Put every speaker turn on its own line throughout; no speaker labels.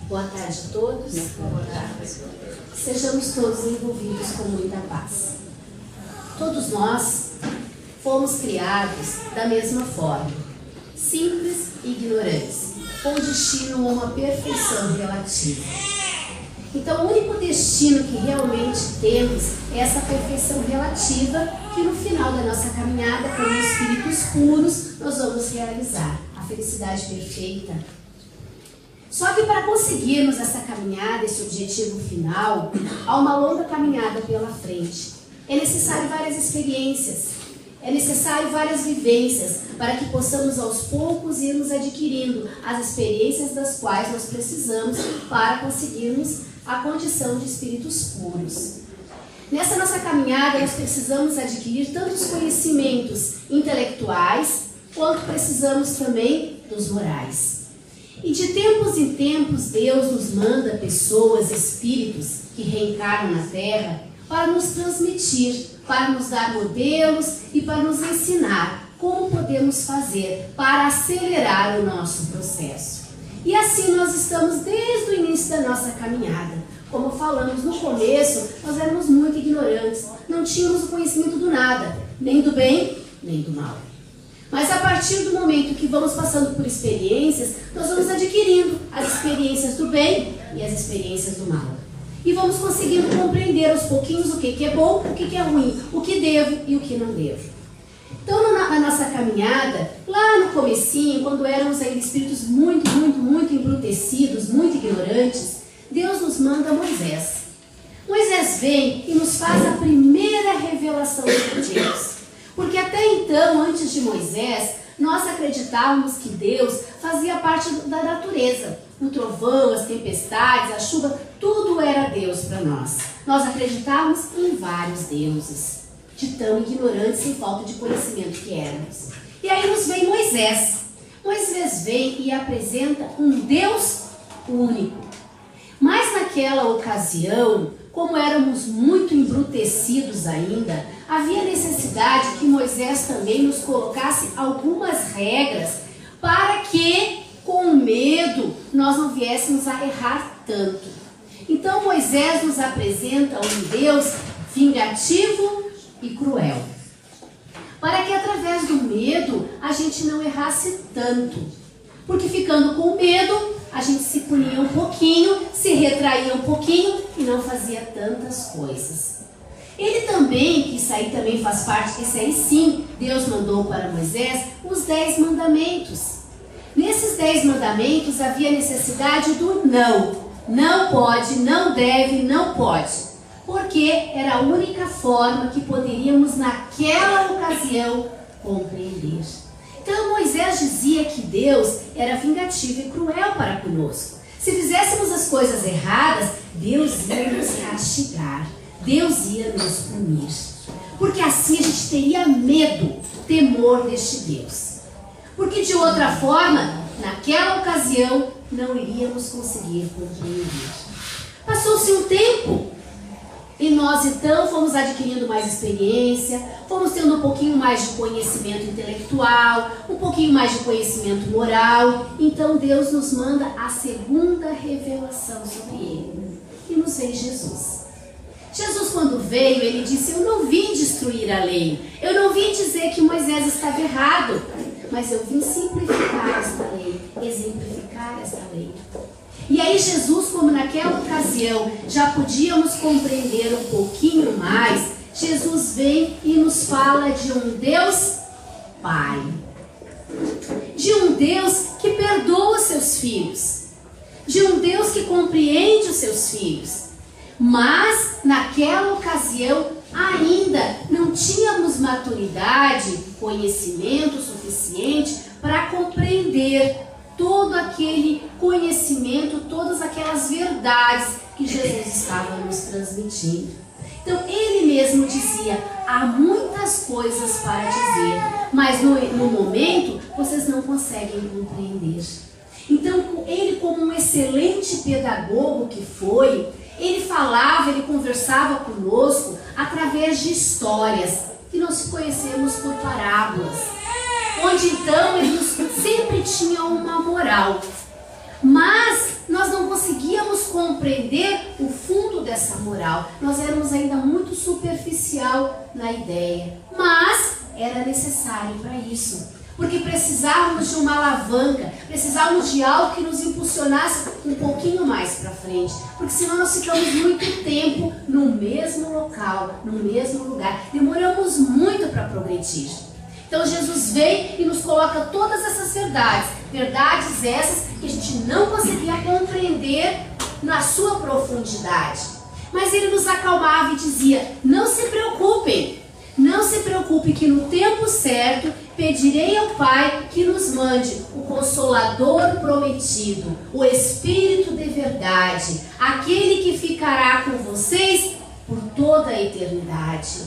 Boa tarde a todos. Boa tarde. Sejamos todos envolvidos com muita paz. Todos nós fomos criados da mesma forma, simples e ignorantes, com destino a uma perfeição relativa. Então, o único destino que realmente temos é essa perfeição relativa que no final da nossa caminhada, como espíritos puros, nós vamos realizar a felicidade perfeita. Só que para conseguirmos essa caminhada, esse objetivo final, há uma longa caminhada pela frente. É necessário várias experiências, é necessário várias vivências para que possamos aos poucos irmos adquirindo as experiências das quais nós precisamos para conseguirmos a condição de espíritos puros. Nessa nossa caminhada, nós precisamos adquirir tantos conhecimentos intelectuais, quanto precisamos também dos morais. E de tempos em tempos, Deus nos manda pessoas, espíritos que reencarnam na Terra para nos transmitir, para nos dar modelos e para nos ensinar como podemos fazer para acelerar o nosso processo. E assim nós estamos desde o início da nossa caminhada. Como falamos no começo, nós éramos muito ignorantes, não tínhamos o conhecimento do nada, nem do bem, nem do mal. Mas a partir do momento que vamos passando por experiências, nós vamos adquirindo as experiências do bem e as experiências do mal. E vamos conseguindo compreender aos pouquinhos o que é bom, o que é ruim, o que devo e o que não devo. Então, na nossa caminhada, lá no comecinho, quando éramos ainda espíritos muito embrutecidos, muito ignorantes, Deus nos manda Moisés. Moisés vem e nos faz a primeira revelação de Deus. Porque até então, antes de Moisés, nós acreditávamos que Deus fazia parte da natureza. O trovão, as tempestades, a chuva, tudo era Deus para nós. Nós acreditávamos em vários deuses, de tão ignorantes e falta de conhecimento que éramos. E aí nos vem Moisés. Moisés vem e apresenta um Deus único. Mas naquela ocasião, como éramos muito embrutecidos ainda, havia necessidade que Moisés também nos colocasse algumas regras para que, com medo, nós não viéssemos a errar tanto. Então Moisés nos apresenta um Deus vingativo e cruel, para que através do medo a gente não errasse tanto, porque ficando com medo a gente se punia um pouquinho, se retraía um pouquinho e não fazia tantas coisas. Ele também, que isso aí também faz parte, esse aí sim, Deus mandou para Moisés os 10 mandamentos. Nesses 10 mandamentos havia necessidade do não. Não pode, não deve, não pode. Porque era a única forma que poderíamos naquela ocasião compreender. Então Moisés dizia que Deus era vingativo e cruel para conosco. Se fizéssemos as coisas erradas, Deus ia nos castigar. Deus ia nos punir. Porque assim a gente teria medo, temor deste Deus. Porque de outra forma, naquela ocasião, não iríamos conseguir compreender. Passou-se um tempo e nós então fomos adquirindo mais experiência, fomos tendo um pouquinho mais de conhecimento intelectual, um pouquinho mais de conhecimento moral. Então Deus nos manda a segunda revelação sobre Ele. E nos veio Jesus. Jesus, quando veio, ele disse: eu não vim destruir a lei, eu não vim dizer que Moisés estava errado, mas eu vim simplificar esta lei, exemplificar esta lei. E aí Jesus, como naquela ocasião já podíamos compreender um pouquinho mais, Jesus vem e nos fala de um Deus Pai, de um Deus que perdoa os seus filhos, de um Deus que compreende os seus filhos. Mas naquela ocasião ainda não tínhamos maturidade, conhecimento suficiente para compreender todo aquele conhecimento, todas aquelas verdades que Jesus estava nos transmitindo. Então ele mesmo dizia: há muitas coisas para dizer, mas no momento vocês não conseguem compreender. Então ele, como um excelente pedagogo que foi, ele falava, ele conversava conosco através de histórias que nós conhecemos por parábolas, onde então ele sempre tinha uma moral. Mas nós não conseguíamos compreender o fundo dessa moral. Nós éramos ainda muito superficial na ideia. Mas era necessário para isso. Porque precisávamos de uma alavanca, precisávamos de algo que nos impulsionasse um pouquinho mais para frente. Porque senão nós ficamos muito tempo no mesmo local, no mesmo lugar. Demoramos muito para progredir. Então Jesus vem e nos coloca todas essas verdades. Verdades essas que a gente não conseguia compreender na sua profundidade. Mas ele nos acalmava e dizia: não se preocupem. Não se preocupe que no tempo certo pedirei ao Pai que nos mande o Consolador prometido, o Espírito de verdade, aquele que ficará com vocês por toda a eternidade.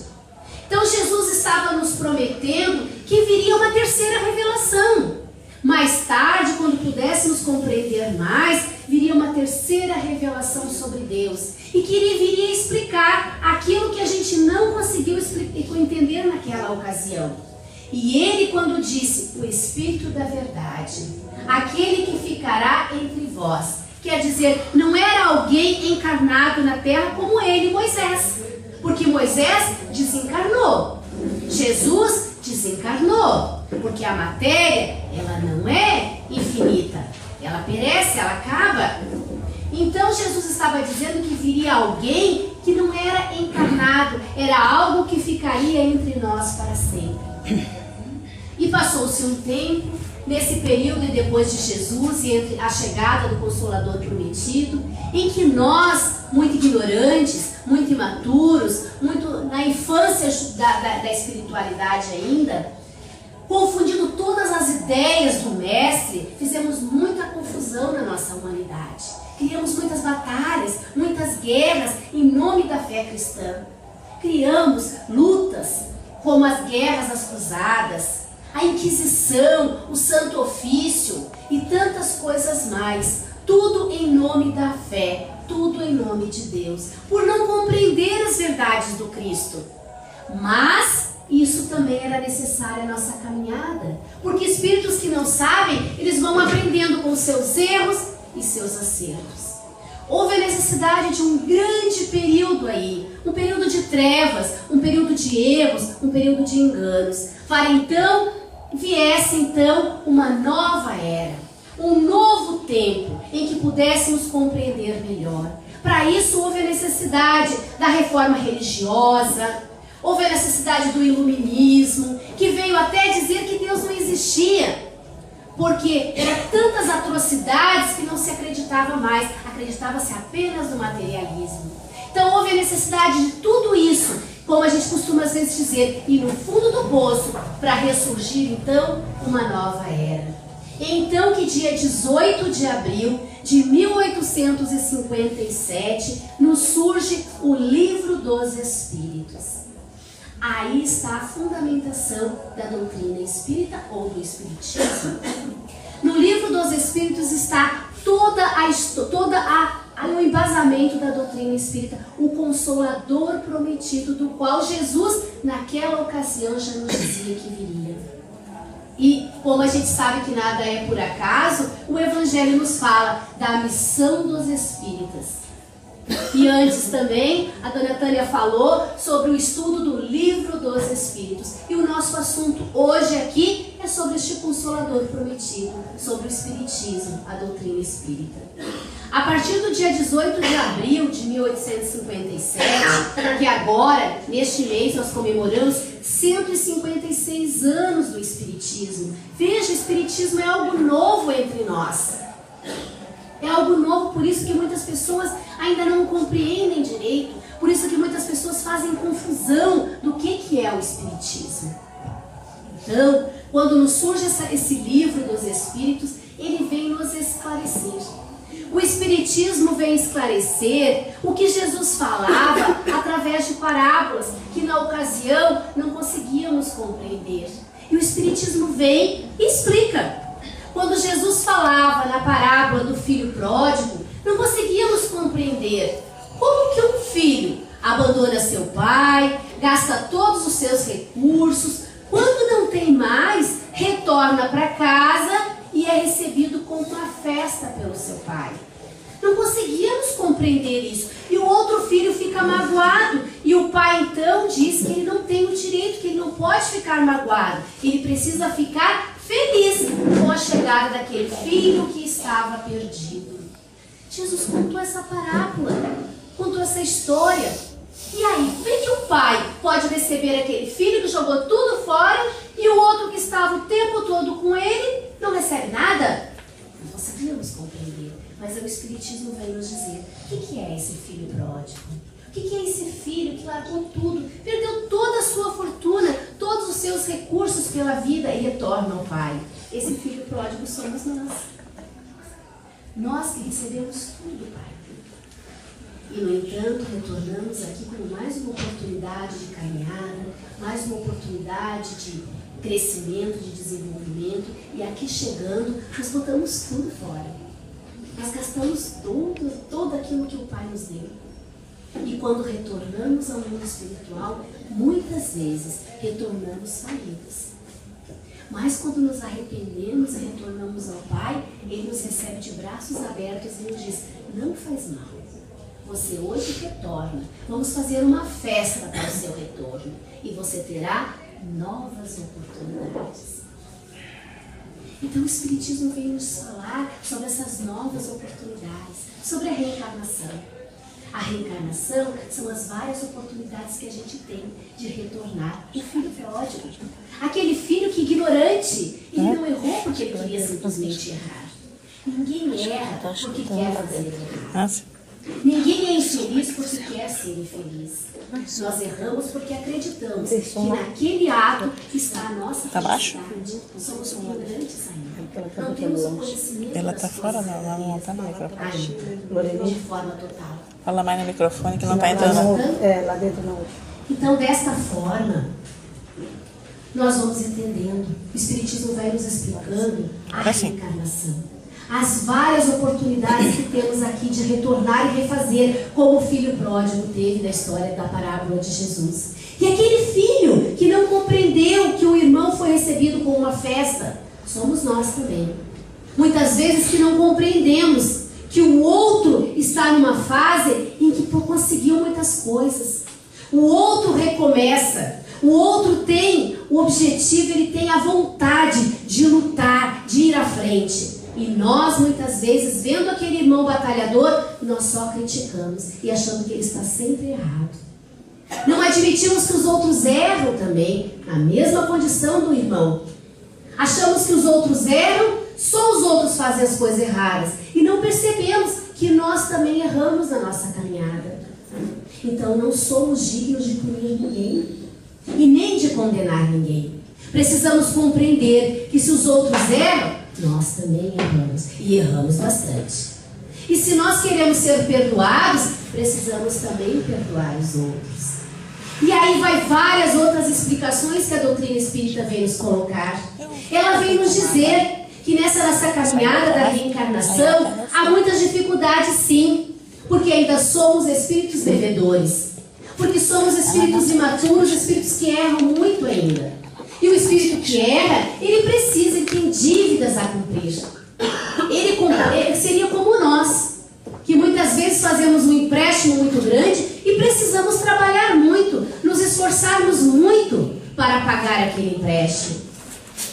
Então Jesus estava nos prometendo que viria uma terceira revelação. Mais tarde, quando pudéssemos compreender mais, viria uma terceira revelação sobre Deus. E que ele viria explicar aquilo que a gente não conseguiu entender naquela ocasião. E ele, quando disse o Espírito da verdade, aquele que ficará entre vós, quer dizer, não era alguém encarnado na terra como ele, Moisés. Porque Moisés desencarnou. Jesus desencarnou. Porque a matéria, ela não é infinita. Ela perece, ela acaba. Então Jesus estava dizendo que viria alguém que não era encarnado, era algo que ficaria entre nós para sempre. E passou-se um tempo, nesse período e depois de Jesus e entre a chegada do Consolador prometido, em que nós, muito ignorantes, muito imaturos, muito na infância da espiritualidade ainda, confundindo todas as ideias do Mestre, fizemos muita confusão na nossa humanidade. Criamos muitas batalhas, muitas guerras em nome da fé cristã. Criamos lutas como as guerras das cruzadas, a Inquisição, o Santo Ofício e tantas coisas mais. Tudo em nome da fé, tudo em nome de Deus, por não compreender as verdades do Cristo. Mas isso também era necessário à nossa caminhada, porque espíritos que não sabem, eles vão aprendendo com seus erros e seus acertos. Houve a necessidade de um grande período aí, um período de trevas, um período de erros, um período de enganos, para então viesse então uma nova era, um novo tempo em que pudéssemos compreender melhor. Para isso houve a necessidade da reforma religiosa, houve a necessidade do iluminismo, que veio até dizer que Deus não existia, porque eram tantas atrocidades que não se acreditava mais, acreditava-se apenas no materialismo. Então houve a necessidade de tudo isso, como a gente costuma às vezes dizer, ir no fundo do poço para ressurgir então uma nova era. Então que dia 18 de abril de 1857 nos surge o Livro dos Espíritos. Aí está a fundamentação da doutrina espírita ou do espiritismo. No Livro dos Espíritos está o embasamento da doutrina espírita, o Consolador prometido, do qual Jesus, naquela ocasião, já nos dizia que viria. E como a gente sabe que nada é por acaso, o Evangelho nos fala da missão dos espíritas. E antes também, a dona Tânia falou sobre o estudo do Livro dos Espíritos. E o nosso assunto hoje aqui é sobre este Consolador prometido, sobre o Espiritismo, a doutrina espírita. A partir do dia 18 de abril de 1857, que agora, neste mês, nós comemoramos 156 anos do Espiritismo. Veja, o Espiritismo é algo novo entre nós. É algo novo, por isso que muitas pessoas ainda não compreendem direito, por isso que muitas pessoas fazem confusão do que é o Espiritismo. Então, quando nos surge esse Livro dos Espíritos, ele vem nos esclarecer. O Espiritismo vem esclarecer o que Jesus falava através de parábolas que na ocasião não conseguíamos compreender. E o Espiritismo vem e explica. Quando Jesus falava na parábola do filho pródigo, não conseguíamos compreender como que um filho abandona seu pai, gasta todos os seus recursos, quando não tem mais, retorna para casa e é recebido com uma festa pelos compreender isso. E o outro filho fica magoado. E o pai então diz que ele não tem o direito, que ele não pode ficar magoado. Ele precisa ficar feliz com a chegada daquele filho que estava perdido. Jesus contou essa parábola, contou essa história. E aí, como é que o pai pode receber aquele filho que jogou tudo fora e o outro que estava o tempo todo com ele não recebe nada? Nós sabíamos compreender, mas o Espiritismo vem nos dizer: o que é esse filho pródigo? O que é esse filho que largou tudo, perdeu toda a sua fortuna, todos os seus recursos pela vida e retorna ao pai? Esse filho pródigo somos nós. Nós que recebemos tudo, pai. E, no entanto, retornamos aqui com mais uma oportunidade de caminhada, mais uma oportunidade de crescimento, de desenvolvimento. E aqui chegando, nós botamos tudo fora. Nós gastamos tudo aquilo que o Pai nos deu. E quando retornamos ao mundo espiritual, muitas vezes retornamos falidos. Mas quando nos arrependemos e retornamos ao Pai, Ele nos recebe de braços abertos e nos diz: não faz mal. Você hoje retorna. Vamos fazer uma festa para o seu retorno. E você terá novas oportunidades. Então o Espiritismo veio nos falar sobre essas novas oportunidades, sobre a reencarnação. A reencarnação são as várias oportunidades que a gente tem de retornar. O filho pródigo, aquele filho que ignorante, ele não errou porque ele queria simplesmente errar. Ninguém erra porque quer fazer errado. Ninguém é infeliz porque quer ser infeliz. Nós erramos porque acreditamos que naquele ato está a nossa felicidade. Somos ignorantes ainda. Não temos o conhecimento.
Ela está fora, não está no microfone.
De forma total.
Fala mais no microfone que não está entrando.
Lá dentro não.
Então, desta forma, nós vamos entendendo. O Espiritismo vai nos explicando a reencarnação. As várias oportunidades que temos aqui de retornar e refazer, como o filho pródigo teve na história da parábola de Jesus. E aquele filho que não compreendeu que o irmão foi recebido com uma festa, somos nós também. Muitas vezes que não compreendemos que o outro está numa fase em que conseguiu muitas coisas. O outro recomeça. O outro tem o objetivo, ele tem a vontade de lutar, de ir à frente. E nós, muitas vezes, vendo aquele irmão batalhador, nós só criticamos e achamos que ele está sempre errado. Não admitimos que os outros erram também, na mesma condição do irmão. Achamos que os outros erram, só os outros fazem as coisas erradas. E não percebemos que nós também erramos na nossa caminhada. Então não somos dignos de punir ninguém e nem de condenar ninguém. Precisamos compreender que se os outros erram, nós também erramos, e erramos bastante. E se nós queremos ser perdoados, precisamos também perdoar os outros. E aí vai várias outras explicações que a doutrina espírita vem nos colocar. Ela vem nos dizer que nessa nossa caminhada da reencarnação há muitas dificuldades, sim, porque ainda somos espíritos devedores, porque somos espíritos imaturos, espíritos que erram muito ainda. E o espírito que erra, ele precisa, ele tem dívidas a cumprir. Ele seria como nós, que muitas vezes fazemos um empréstimo muito grande e precisamos trabalhar muito, nos esforçarmos muito para pagar aquele empréstimo.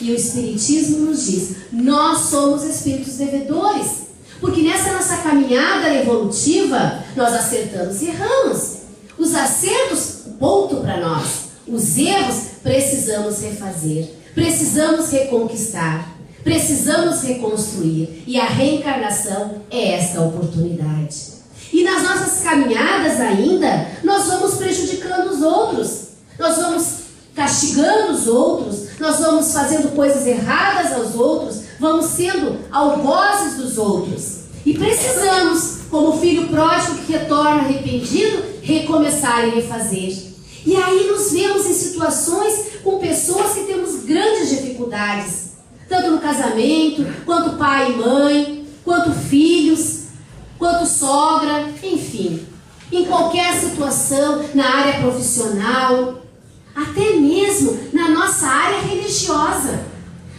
E o Espiritismo nos diz: nós somos espíritos devedores, porque nessa nossa caminhada evolutiva, nós acertamos e erramos. Os acertos, ponto para nós. Os erros, precisamos refazer, precisamos reconquistar, precisamos reconstruir. E a reencarnação é esta oportunidade. E nas nossas caminhadas ainda, nós vamos prejudicando os outros, nós vamos castigando os outros, nós vamos fazendo coisas erradas aos outros, vamos sendo algozes dos outros. E precisamos, como o filho pródigo que retorna arrependido, recomeçar e refazer. E aí nos vemos em situações com pessoas que temos grandes dificuldades, tanto no casamento, quanto pai e mãe, quanto filhos, quanto sogra, enfim. Em qualquer situação, na área profissional, até mesmo na nossa área religiosa,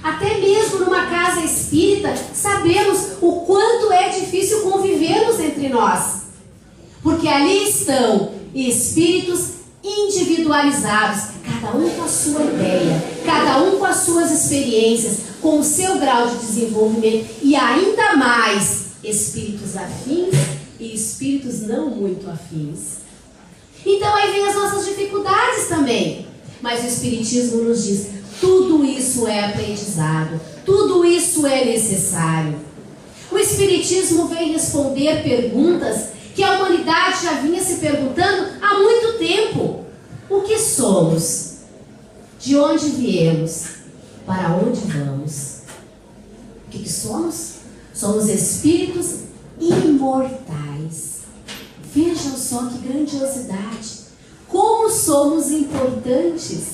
até mesmo numa casa espírita, sabemos o quanto é difícil convivermos entre nós. Porque ali estão espíritos individualizados, cada um com a sua ideia, cada um com as suas experiências, com o seu grau de desenvolvimento, e ainda mais espíritos afins e espíritos não muito afins. Então aí vem as nossas dificuldades também. Mas o Espiritismo nos diz, tudo isso é aprendizado, tudo isso é necessário. O Espiritismo vem responder perguntas que a humanidade já vinha se perguntando há muito tempo. O que somos? De onde viemos? Para onde vamos? O que somos? Somos espíritos imortais. Vejam só que grandiosidade. Como somos importantes.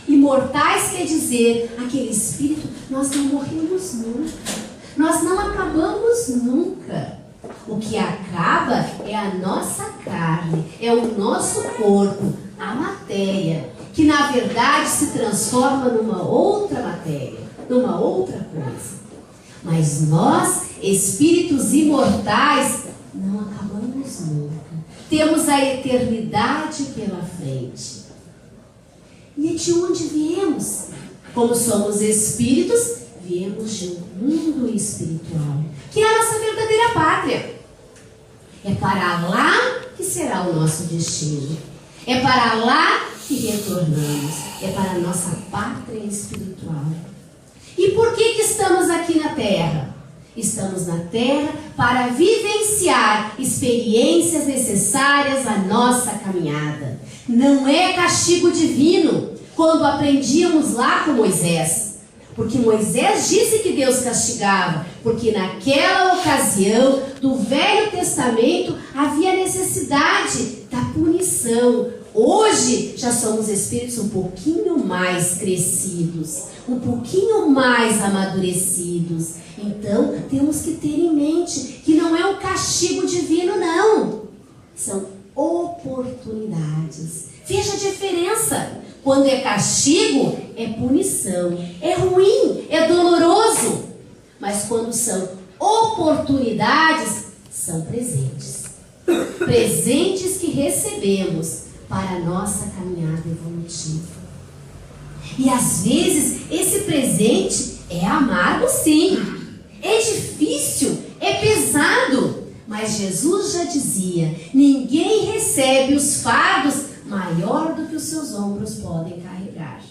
Imortais quer dizer, aquele espírito, nós não morremos nunca. Nós não acabamos nunca. O que acaba é a nossa carne, é o nosso corpo, a matéria, que na verdade se transforma numa outra matéria, numa outra coisa. Mas nós, espíritos imortais, não acabamos nunca. Temos a eternidade pela frente. E de onde viemos? Como somos espíritos, viemos de um mundo espiritual, que é a nossa verdadeira pátria. É para lá que será o nosso destino. É para lá que retornamos. É para a nossa pátria espiritual. E por que estamos aqui na Terra? Estamos na Terra para vivenciar experiências necessárias à nossa caminhada. Não é castigo divino, quando aprendíamos lá com Moisés. Porque Moisés disse que Deus castigava, porque naquela ocasião do Velho Testamento havia necessidade da punição. Hoje já somos espíritos um pouquinho mais crescidos, um pouquinho mais amadurecidos. Então temos que ter em mente que não é um castigo divino, não. São oportunidades. Veja a diferença. Quando é castigo, é punição. É ruim, é doloroso. Mas quando são oportunidades, são presentes. Presentes que recebemos para a nossa caminhada evolutiva. E às vezes, esse presente é amargo, sim. É difícil, é pesado. Mas Jesus já dizia, ninguém recebe os fardos maior do que os seus ombros podem carregar.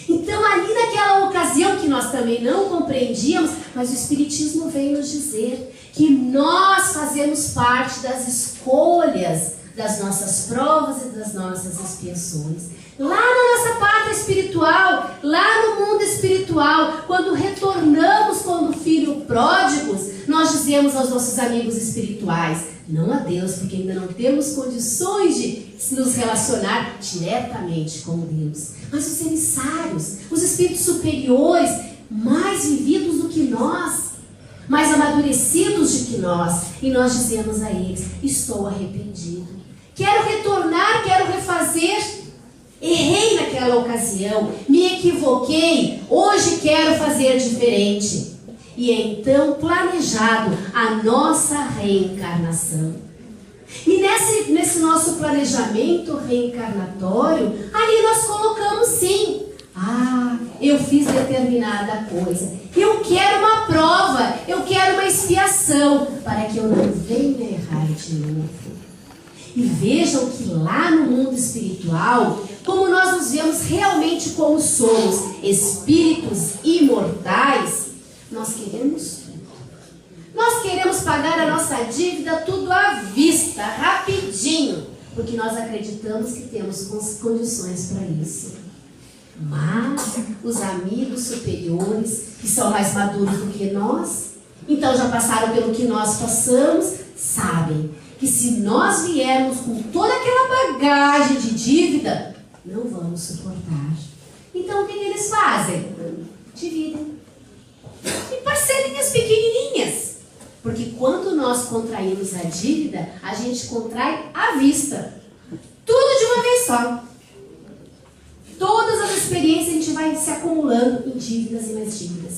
Então ali naquela ocasião que nós também não compreendíamos, mas o Espiritismo veio nos dizer que nós fazemos parte das escolhas das nossas provas e das nossas expiações. Lá na nossa pátria espiritual, lá no mundo espiritual, quando retornamos como filhos pródigos, nós dizemos aos nossos amigos espirituais, não a Deus, porque ainda não temos condições de nos relacionar diretamente com Deus, mas os emissários, os espíritos superiores, mais vividos do que nós, mais amadurecidos do que nós, e nós dizemos a eles, estou arrependido, quero retornar, quero refazer. Errei naquela ocasião, me equivoquei, hoje quero fazer diferente. E é então planejado a nossa reencarnação. E nesse nosso planejamento reencarnatório, ali nós colocamos sim, eu fiz determinada coisa, eu quero uma prova, eu quero uma expiação, para que eu não venha errar de novo. E vejam que lá no mundo espiritual, como nós nos vemos realmente como somos, espíritos imortais, nós queremos tudo. Nós queremos pagar a nossa dívida tudo à vista, rapidinho, porque nós acreditamos que temos condições para isso. Mas os amigos superiores, que são mais maduros do que nós, então já passaram pelo que nós passamos, sabem que se nós viermos com toda aquela bagagem de dívida, não vamos suportar. Então o que eles fazem? Dividem. Em parcelinhas pequenininhas. Porque quando nós contraímos a dívida, a gente contrai à vista. Tudo de uma vez só. Todas as experiências a gente vai se acumulando em dívidas e mais dívidas.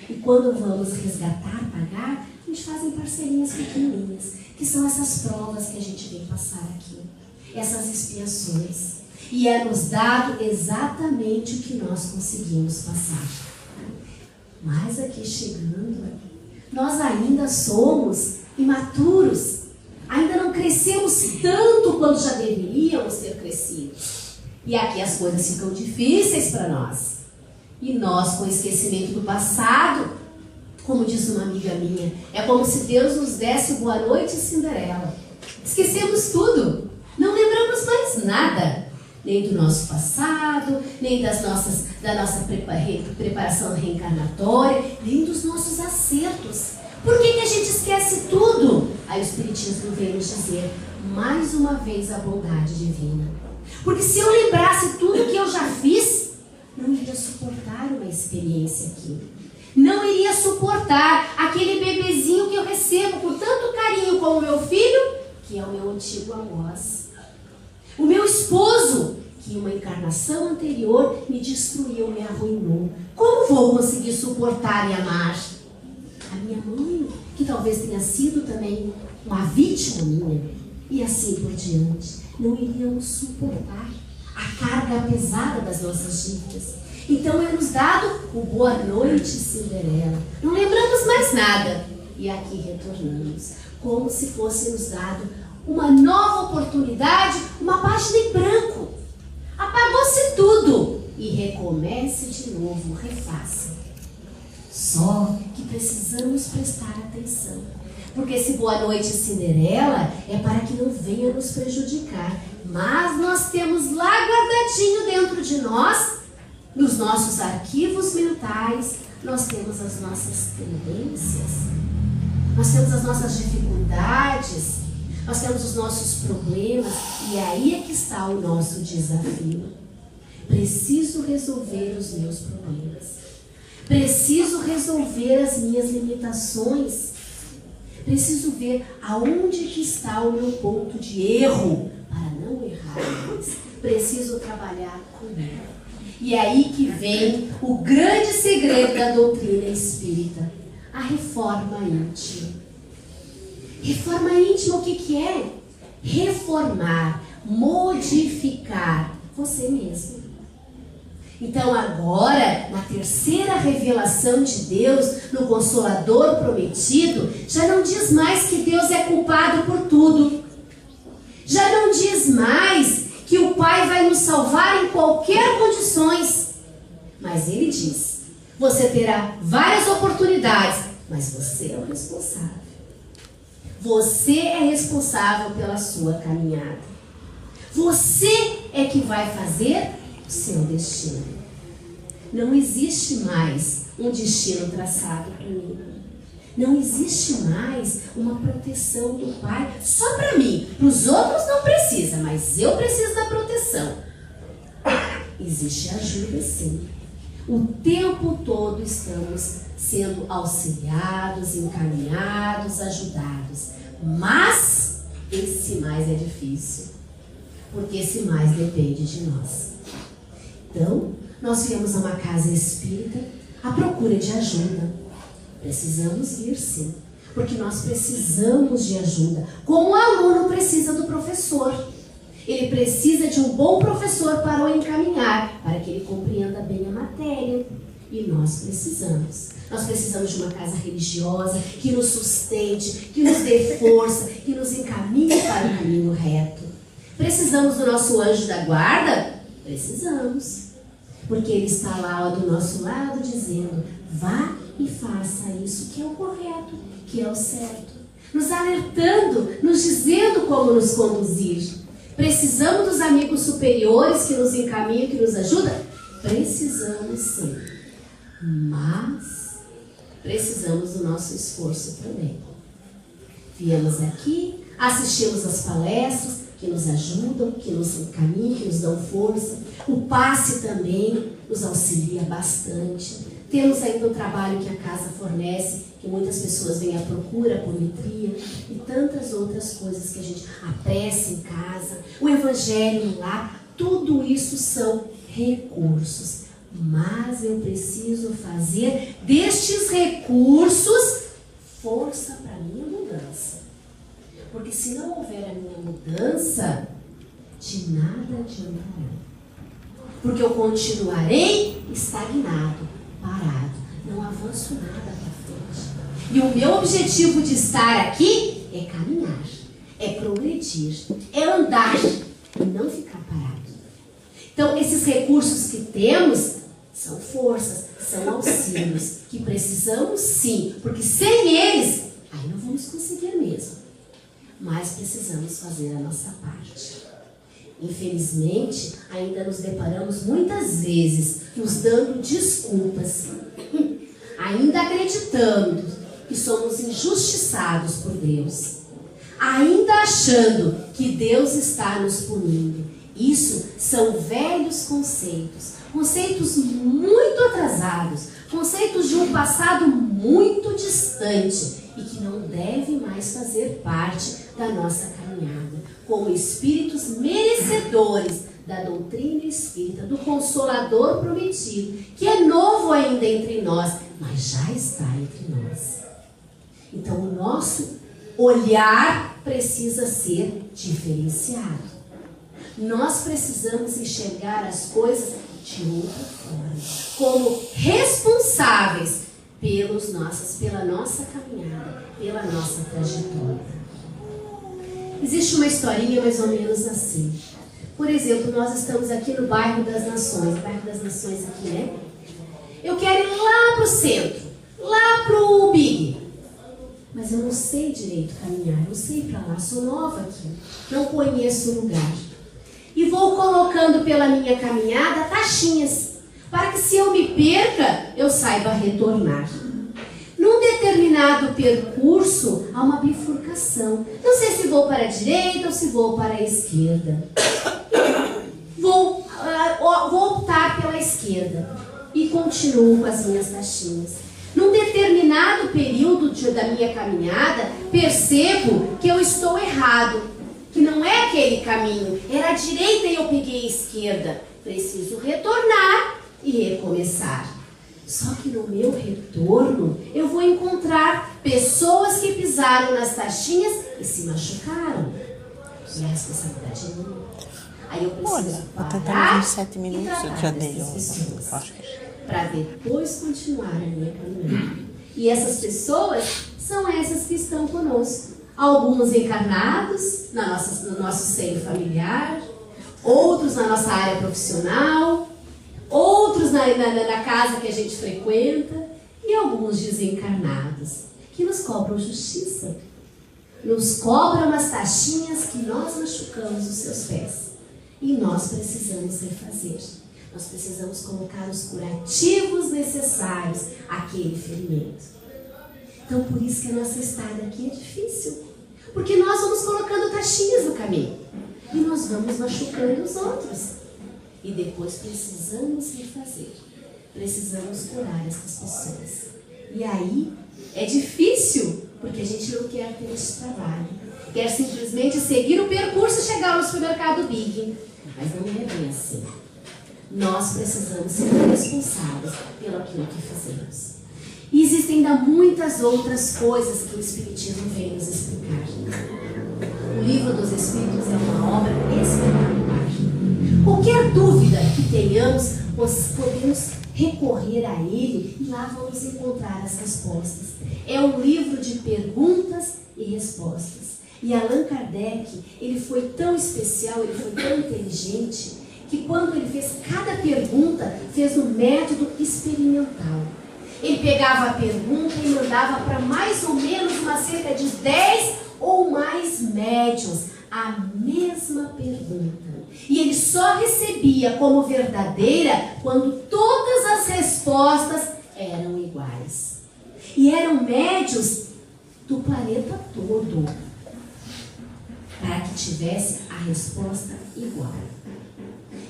E quando vamos resgatar, pagar, a gente faz em parcelinhas pequenininhas, que são essas provas que a gente vem passar aqui, essas expiações. E é nos dado exatamente o que nós conseguimos passar. Mas aqui chegando, nós ainda somos imaturos, ainda não crescemos tanto quanto já deveríamos ter crescido. E aqui as coisas ficam difíceis para nós. E nós, com o esquecimento do passado, como diz uma amiga minha, é como se Deus nos desse o boa noite, Cinderela. Esquecemos tudo, não lembramos mais nada, nem do nosso passado, nem da nossa preparação reencarnatória, nem dos nossos acertos. Por que a gente esquece tudo? Aí o Espiritismo vem nos dizer, mais uma vez, a bondade divina. Porque se eu lembrasse tudo que eu já fiz, não iria suportar uma experiência aqui. Não iria suportar aquele bebezinho que eu recebo com tanto carinho como meu filho, que é o meu antigo algoz. O meu esposo, que em uma encarnação anterior me destruiu, me arruinou. Como vou conseguir suportar e amar? A minha mãe, que talvez tenha sido também uma vítima minha, e assim por diante. Não iríamos suportar a carga pesada das nossas dívidas. Então é nos dado o boa noite, Cinderela. Não lembramos mais nada. E aqui retornamos, como se fosse nos dado uma nova oportunidade, uma página em branco. Apagou-se tudo e recomece de novo, refaça. Só que precisamos prestar atenção. Porque esse boa noite, Cinderela, é para que não venha nos prejudicar. Mas nós temos lá guardadinho dentro de nós, nos nossos arquivos mentais, nós temos as nossas tendências, nós temos as nossas dificuldades, nós temos os nossos problemas, e aí é que está o nosso desafio. Preciso resolver os meus problemas. Preciso resolver as minhas limitações. Preciso ver aonde que está o meu ponto de erro para não errar mais. Preciso trabalhar comigo. E é aí que vem o grande segredo da doutrina espírita, a reforma íntima. Reforma íntima, o que é? Reformar, modificar você mesmo. Então agora, na terceira revelação de Deus, no Consolador prometido, já não diz mais que Deus é culpado por tudo. Já não diz mais que o Pai vai nos salvar em qualquer condições. Mas ele diz, você terá várias oportunidades, mas você é o responsável. Você é responsável pela sua caminhada. Você é que vai fazer o seu destino. Não existe mais um destino traçado para mim. Não existe mais uma proteção do Pai só para mim. Para os outros não precisa, mas eu preciso da proteção. Existe ajuda, sim. O tempo todo estamos sendo auxiliados, encaminhados, ajudados. Mas esse mais é difícil, porque esse mais depende de nós. Então, nós viemos a uma casa espírita à procura de ajuda. Precisamos ir, sim, porque nós precisamos de ajuda. Como o aluno precisa do professor. Ele precisa de um bom professor para o encaminhar, para que ele compreenda bem a matéria. E nós precisamos. Nós precisamos de uma casa religiosa que nos sustente, que nos dê força, que nos encaminhe para o caminho reto. Precisamos do nosso anjo da guarda? Precisamos. Porque ele está lá do nosso lado dizendo, vá e faça isso que é o correto, que é o certo. Nos alertando, nos dizendo como nos conduzir. Precisamos dos amigos superiores que nos encaminham, que nos ajudam? Precisamos sim. Mas precisamos do nosso esforço também. Viemos aqui, assistimos às palestras que nos ajudam, que nos encaminham, que nos dão força. O passe também nos auxilia bastante. Temos ainda o trabalho que a casa fornece, que muitas pessoas vêm à procura, a poetria e tantas outras coisas que a gente apressa em casa, o evangelho lá, tudo isso são recursos. Mas eu preciso fazer destes recursos força para a minha mudança. Porque se não houver a minha mudança, de nada adiantará. Porque eu continuarei estagnado, parado. Não avanço nada para frente. E o meu objetivo de estar aqui é caminhar, é progredir, é andar e não ficar parado. Então, esses recursos que temos são forças, são auxílios que precisamos sim, porque sem eles, aí não vamos conseguir mesmo. Mas precisamos fazer a nossa parte. Infelizmente, ainda nos deparamos muitas vezes nos dando desculpas, ainda acreditando que somos injustiçados por Deus, ainda achando que Deus está nos punindo. Isso são velhos conceitos muito atrasados, conceitos de um passado muito distante e que não devem mais fazer parte da nossa caminhada, como espíritos merecedores da doutrina espírita, do Consolador prometido, que é novo ainda entre nós, mas já está entre nós. Então o nosso olhar precisa ser diferenciado. Nós precisamos enxergar as coisas de outra forma, como responsáveis pela nossa caminhada, pela nossa trajetória. Existe uma historinha mais ou menos assim. Por exemplo, nós estamos aqui no bairro das Nações, aqui, né? Eu quero ir lá pro centro, lá pro Big, mas eu não sei direito caminhar, não sei para lá, sou nova aqui, não conheço o lugar. E vou colocando pela minha caminhada taxinhas, para que se eu me perca, eu saiba retornar. Num determinado percurso, há uma bifurcação. Não sei se vou para a direita ou se vou para a esquerda. Vou optar pela esquerda e continuo com as minhas taxinhas. Num determinado período da minha caminhada, percebo que eu estou errado, que não é aquele caminho, era a direita e eu peguei a esquerda. Preciso retornar e recomeçar. Só que no meu retorno, eu vou encontrar pessoas que pisaram nas taxinhas e se machucaram. E a responsabilidade é minha. Aí eu preciso parar
27 minutos, eu já dei.
Para depois continuar a minha caminhada. E essas pessoas são essas que estão conosco. Alguns encarnados no nosso seio familiar, outros na nossa área profissional, outros na casa que a gente frequenta e alguns desencarnados que nos cobram justiça, nos cobram as taxinhas que nós machucamos os seus pés e nós precisamos refazer, nós precisamos colocar os curativos necessários àquele ferimento. Então por isso que a nossa estada aqui é difícil, porque nós vamos colocando taxinhas no caminho e nós vamos machucando os outros. E depois precisamos refazer, precisamos curar essas pessoas. E aí é difícil, porque a gente não quer ter esse trabalho. Quer simplesmente seguir o percurso e chegar no supermercado Big. Mas não é bem assim. Nós precisamos ser responsáveis pelo aquilo que fazemos. E existem ainda muitas outras coisas que o Espiritismo vem nos explicar. O Livro dos Espíritos é uma obra espetacular. Qualquer dúvida que tenhamos, podemos recorrer a ele e lá vamos encontrar as respostas. É um livro de perguntas e respostas. E Allan Kardec, ele foi tão especial, ele foi tão inteligente, que quando ele fez cada pergunta, fez um método experimental. Ele pegava a pergunta e mandava para mais ou menos cerca de 10 ou mais médiuns a mesma pergunta. E ele só recebia como verdadeira quando todas as respostas eram iguais. E eram médiuns do planeta todo, para que tivesse a resposta igual.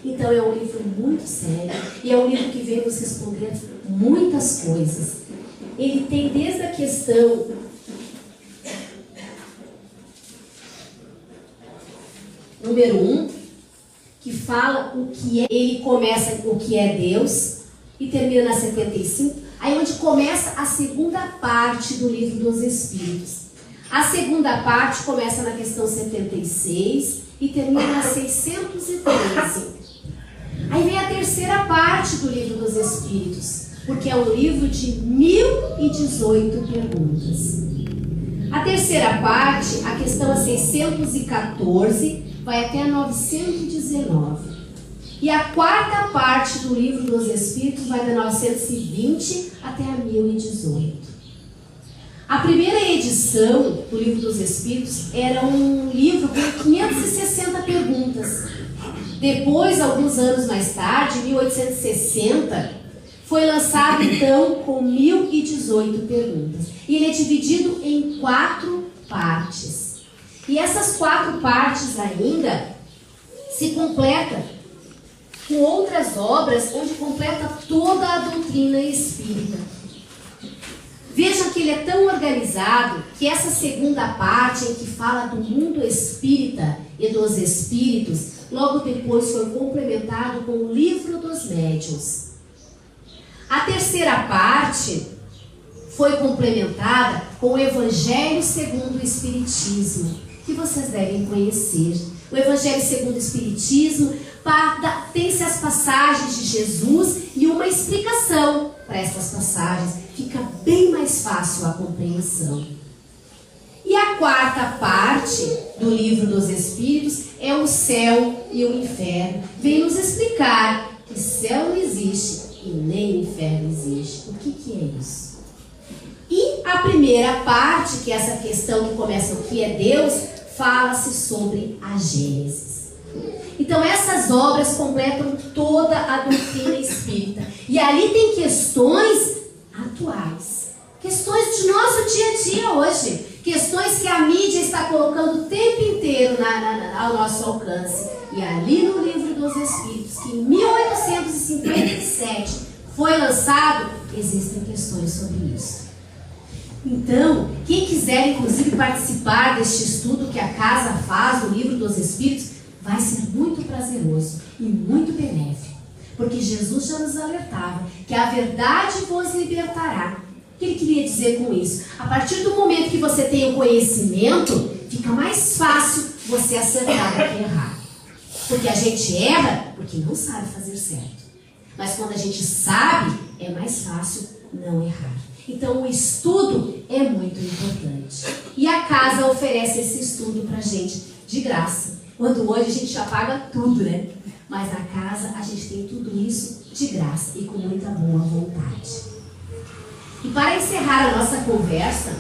Então é um livro muito sério e é um livro que vem nos responder muitas coisas. Ele tem desde a questão número 1, que fala o que é, ele começa o que é Deus, e termina na 75, aí onde começa a segunda parte do livro dos Espíritos. A segunda parte começa na questão 76 e termina na 613. Aí vem a terceira parte do livro dos Espíritos, porque é um livro de 1018 perguntas. A terceira parte, a questão a 614, vai até a 919. E a quarta parte do livro dos Espíritos vai da 920 até a 1018. A primeira edição do livro dos Espíritos era um livro com 560 perguntas. Depois, alguns anos mais tarde, em 1860, foi lançado então com 1018 perguntas. E ele é dividido em 4 partes. E essas 4 partes ainda se completam com outras obras onde completa toda a doutrina espírita. Vejam que ele é tão organizado que essa segunda parte em que fala do mundo espírita e dos espíritos, logo depois foi complementado com o livro dos médiuns. A terceira parte foi complementada com o Evangelho segundo o Espiritismo, que vocês devem conhecer. O Evangelho segundo o Espiritismo tem-se as passagens de Jesus e uma explicação para essas passagens. Fica bem mais fácil a compreensão. E a quarta parte do livro dos Espíritos é o céu e o inferno. Vem nos explicar que céu não existe e nem inferno existe. O que é isso? E a primeira parte, que é essa questão que começa o que é Deus, fala-se sobre a Gênesis. Então essas obras completam toda a doutrina espírita. E ali tem questões atuais, questões de nosso dia a dia hoje, questões que a mídia está colocando o tempo inteiro ao nosso alcance. E ali no livro dos Espíritos, que em 1857 foi lançado, existem questões sobre isso. Então, quem quiser inclusive participar deste estudo que a casa faz do livro dos Espíritos, vai ser muito prazeroso e muito benéfico. Porque Jesus já nos alertava que a verdade vos libertará. O que ele queria dizer com isso? A partir do momento que você tem o conhecimento, fica mais fácil você acertar do que errar. Porque a gente erra porque não sabe fazer certo. Mas quando a gente sabe, é mais fácil não errar. Então o estudo é muito importante. E a casa oferece esse estudo pra gente de graça. Quando hoje a gente já paga tudo, né? Mas na casa a gente tem tudo isso de graça e com muita boa vontade. E para encerrar a nossa conversa,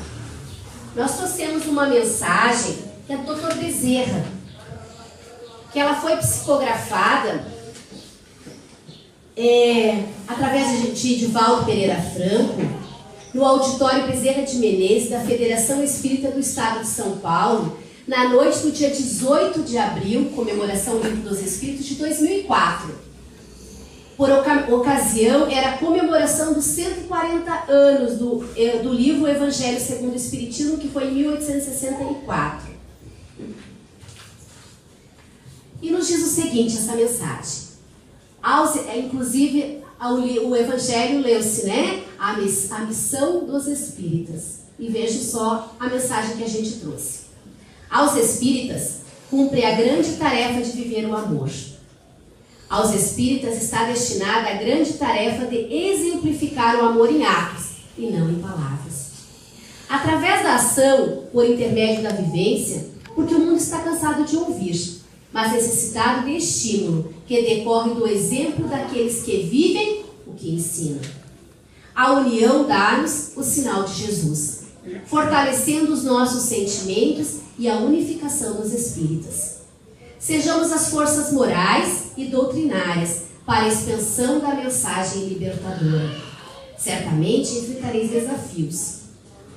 nós trouxemos uma mensagem que é do Dr. Bezerra, que ela foi psicografada através de Edivaldo Pereira Franco, no Auditório Bezerra de Menezes, da Federação Espírita do Estado de São Paulo, na noite do dia 18 de abril, comemoração do Livro dos Espíritos de 2004. Por ocasião, era a comemoração dos 140 anos do livro Evangelho segundo o Espiritismo, que foi em 1864. E nos diz o seguinte, essa mensagem. Inclusive, o Evangelho leu-se, né? A missão dos Espíritas. E veja só a mensagem que a gente trouxe. Aos espíritas, cumpre a grande tarefa de viver o amor. Aos espíritas está destinada a grande tarefa de exemplificar o amor em atos e não em palavras. Através da ação, por intermédio da vivência, porque o mundo está cansado de ouvir, mas necessitado de estímulo, que decorre do exemplo daqueles que vivem o que ensinam. A união dá-nos o sinal de Jesus, fortalecendo os nossos sentimentos e a unificação dos espíritas. Sejamos as forças morais e doutrinárias para a expansão da mensagem libertadora. Certamente enfrentareis desafios.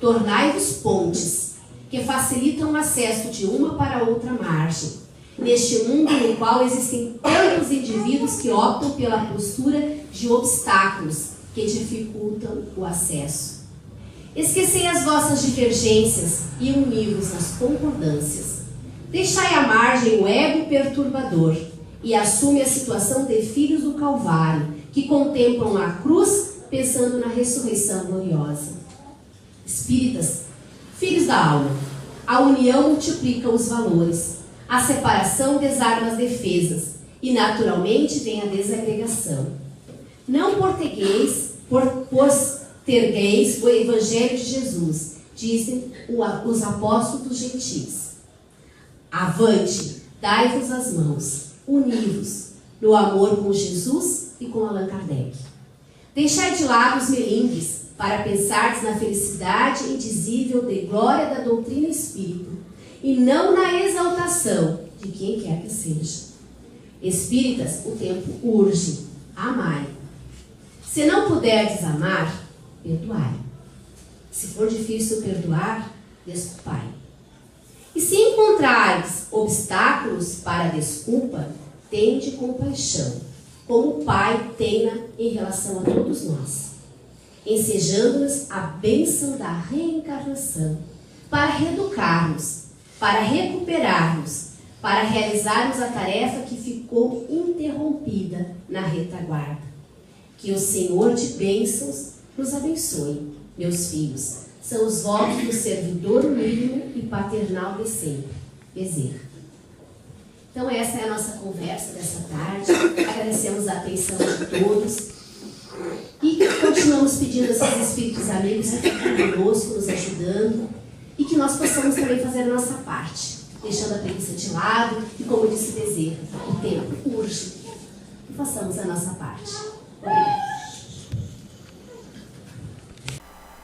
Tornai-vos pontes, que facilitam o acesso de uma para outra margem, neste mundo no qual existem tantos indivíduos que optam pela postura de obstáculos que dificultam o acesso. Esquecei as vossas divergências e uni-vos nas concordâncias. Deixai à margem o ego perturbador e assume a situação de filhos do Calvário, que contemplam a cruz pensando na ressurreição gloriosa. Espíritas, filhos da alma, a união multiplica os valores, a separação desarma as defesas e naturalmente vem a desagregação. Não postergueis o Evangelho de Jesus, dizem os apóstolos gentis. Avante, dai-vos as mãos, uni-vos no amor com Jesus e com Allan Kardec. Deixai de lado os melindres para pensardes na felicidade indizível de glória da doutrina espírita e não na exaltação de quem quer que seja. Espíritas, o tempo urge, amai. Se não puderdes amar, perdoai. Se for difícil perdoar, desculpai. E se encontrares obstáculos para a desculpa, tende compaixão, como o Pai tenha em relação a todos nós, ensejando-nos a bênção da reencarnação, para reeducarmos, para recuperarmos, para realizarmos a tarefa que ficou interrompida na retaguarda. Que o Senhor de bênçãos nos abençoe, meus filhos. São os votos do servidor mínimo e paternal de sempre. Bezerra. Então essa é a nossa conversa dessa tarde. Agradecemos a atenção de todos. E continuamos pedindo a esses espíritos amigos que fiquem conosco, nos ajudando. E que nós possamos também fazer a nossa parte, deixando a preguiça de lado e, como disse Bezerra, o tempo urge. E façamos a nossa parte. Obrigada.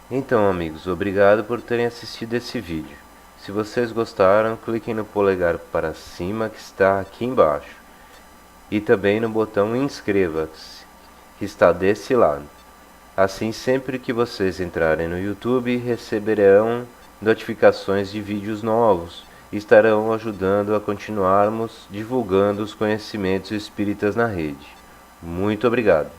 Então, amigos, obrigado por terem assistido esse vídeo. Se vocês gostaram, cliquem no polegar para cima que está aqui embaixo. E também no botão inscreva-se, que está desse lado. Assim, sempre que vocês entrarem no YouTube, receberão notificações de vídeos novos e estarão ajudando a continuarmos divulgando os conhecimentos espíritas na rede. Muito obrigado.